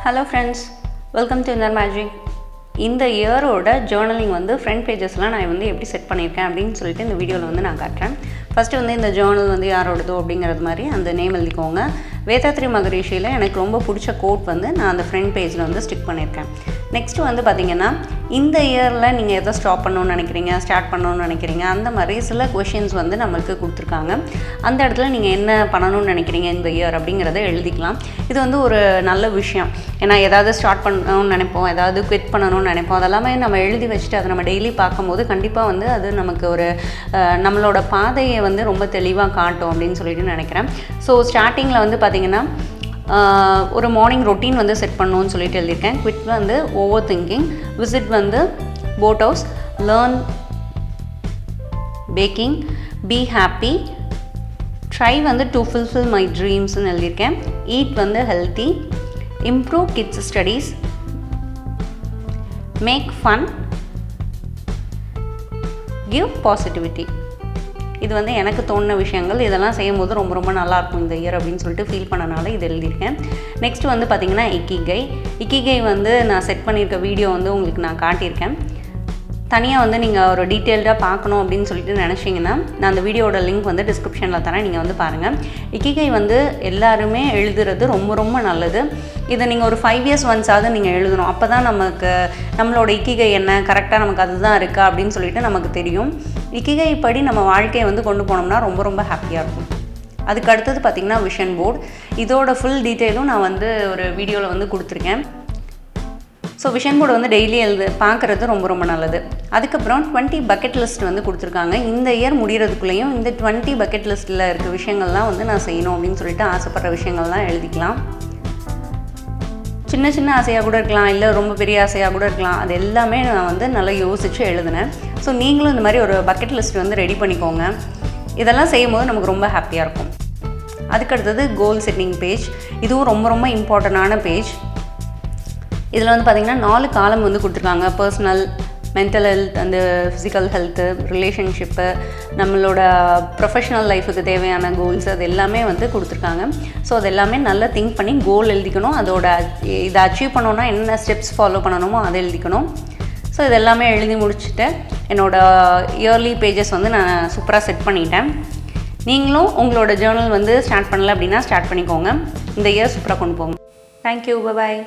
Hello friends, welcome to Inner Magic. இந்த இயரோட journaling வந்து front பேஜஸ்லாம் நான் வந்து எப்படி செட் பண்ணியிருக்கேன் அப்படின்னு சொல்லிட்டு இந்த வீடியோவில் வந்து நான் காட்டுறேன். ஃபஸ்ட்டு வந்து இந்த ஜேர்னல் வந்து யாரோடதோ அப்படிங்கிறது மாதிரி அந்த நேம் எழுதிக்கோங்க. வேதாத்ரி மகரிஷியில் எனக்கு ரொம்ப பிடிச்ச கோட் வந்து நான் அந்த ஃப்ரண்ட் பேஜில் வந்து ஸ்டிக் பண்ணியிருக்கேன். நெக்ஸ்ட்டு வந்து பார்த்திங்கன்னா இந்த இயரில் நீங்கள் எதை ஸ்டாப் பண்ணணும்னு நினைக்கிறீங்க, ஸ்டார்ட் பண்ணணும்னு நினைக்கிறீங்க, அந்த மாதிரி சில கொஷின்ஸ் வந்து நம்மளுக்கு கொடுத்துருக்காங்க. அந்த இடத்துல நீங்கள் என்ன பண்ணணும்னு நினைக்கிறீங்க இந்த இயர் அப்படிங்கிறத எழுதிக்கலாம். இது வந்து ஒரு நல்ல விஷயம். ஏன்னா ஏதாவது ஸ்டார்ட் பண்ணணும்னு நினைப்போம், ஏதாவது குவிட் பண்ணணும்னு நினைப்போம். அதெல்லாமே நம்ம எழுதி வச்சுட்டு அதை நம்ம டெய்லி பார்க்கும்போது கண்டிப்பாக வந்து அது நமக்கு ஒரு நம்மளோட பாதையை வந்து ரொம்ப தெளிவாக காட்டும் அப்படின்னு சொல்லிட்டு நினைக்கிறேன். ஸோ ஸ்டார்டிங்கில் வந்து பார்த்திங்கன்னா ஒரு மார்னிங் ரொட்டீன் வந்து செட் பண்ணணும்னு சொல்லிட்டு எழுதியிருக்கேன். குவிட் வந்து ஓவர் திங்கிங், விசிட் வந்து boat house, learn baking, be happy, try வந்து டு ஃபுல்ஃபில் மை ட்ரீம்ஸ்ன்னு எழுதியிருக்கேன். ஈட் வந்து healthy, improve kids studies, make fun, give positivity. இது வந்து எனக்கு தோணுன விஷயங்கள். இதெல்லாம் செய்யும்போது ரொம்ப ரொம்ப நல்லாயிருக்கும் இந்த இயர் அப்படின்னு சொல்லிட்டு ஃபீல் பண்ணனால இது எழுதியிருக்கேன். நெக்ஸ்ட் வந்து பார்த்திங்கன்னா இக்கிகை வந்து நான் செட் பண்ணியிருக்க வீடியோ வந்து உங்களுக்கு நான் காட்டியிருக்கேன். தனியாக வந்து நீங்கள் ஒரு டீட்டெயில்டாக பார்க்கணும் அப்படின்னு சொல்லிட்டு நினச்சிங்கன்னா நான் அந்த வீடியோட லிங்க் வந்து டிஸ்கிரிப்ஷனில் தரேன், நீங்கள் வந்து பாருங்கள். இக்கிகை வந்து எல்லாருமே எழுதுறது ரொம்ப ரொம்ப நல்லது. இதை நீங்கள் ஒரு 5 years ஒன்ஸாவது நீங்கள் எழுதணும். அப்போ தான் நமக்கு நம்மளோட இக்கிகை என்ன, கரெக்டாக நமக்கு அதுதான் இருக்கா அப்படின்னு சொல்லிட்டு நமக்கு தெரியும். இக்கிகை படி நம்ம வாழ்க்கையை வந்து கொண்டு போனோம்னா ரொம்ப ரொம்ப ஹாப்பியாக இருக்கும். அதுக்கு அடுத்தது பார்த்திங்கன்னா விஷன் போர்டு. இதோட ஃபுல் டீட்டெயிலும் நான் வந்து ஒரு வீடியோவில் வந்து கொடுத்துருக்கேன். ஸோ விஷன் போர்டு வந்து டெய்லி பார்க்குறது ரொம்ப ரொம்ப நல்லது. அதுக்கப்புறம் 20 பக்கெட் லிஸ்ட் வந்து கொடுத்துருக்காங்க. இந்த இயர் முடிகிறதுக்குள்ளேயும் இந்த 20 பக்கெட் லிஸ்ட்டில் இருக்க விஷயங்கள்லாம் வந்து நான் செய்யணும் அப்படின்னு சொல்லிட்டு ஆசைப்படுற விஷயங்கள்லாம் எழுதிக்கலாம். சின்ன சின்ன ஆசையாக கூட இருக்கலாம், இல்லை ரொம்ப பெரிய ஆசையாக கூட இருக்கலாம். அது எல்லாமே நான் வந்து நல்லா யோசித்து எழுதினேன். ஸோ நீங்களும் இந்த மாதிரி ஒரு பக்கெட் லிஸ்ட் வந்து ரெடி பண்ணிக்கோங்க. இதெல்லாம் செய்யும் போது நமக்கு ரொம்ப ஹாப்பியாக இருக்கும். அதுக்கடுத்தது கோல் செட்டிங் பேஜ். இதுவும் ரொம்ப ரொம்ப இம்பார்ட்டண்டான பேஜ். இதில் வந்து பார்த்திங்கன்னா 4 காலம் வந்து கொடுத்துருக்காங்க. பர்சனல், மென்டல் ஹெல்த், அந்த ஃபிசிக்கல் ஹெல்த்து, ரிலேஷன்ஷிப்பு, நம்மளோட ப்ரொஃபஷனல் லைஃபுக்கு தேவையான கோல்ஸ், அது எல்லாமே வந்து கொடுத்துருக்காங்க. ஸோ அது எல்லாமே நல்லா திங்க் பண்ணி கோல் எழுதிக்கணும். அதோட இதை அச்சீவ் பண்ணோன்னா என்னென்ன ஸ்டெப்ஸ் ஃபாலோ பண்ணணுமோ அதை எழுதிக்கணும். ஸோ இது எல்லாமே எழுதி முடிச்சுட்டு என்னோடய இயர்லி பேஜஸ் வந்து நான் சூப்பராக செட் பண்ணிட்டேன். நீங்களும் உங்களோட ஜேர்னல் வந்து ஸ்டார்ட் பண்ணலை அப்படின்னா ஸ்டார்ட் பண்ணிக்கோங்க. இந்த இயர் சூப்பராக கொண்டு போங்க. தேங்க்யூ, பாய்.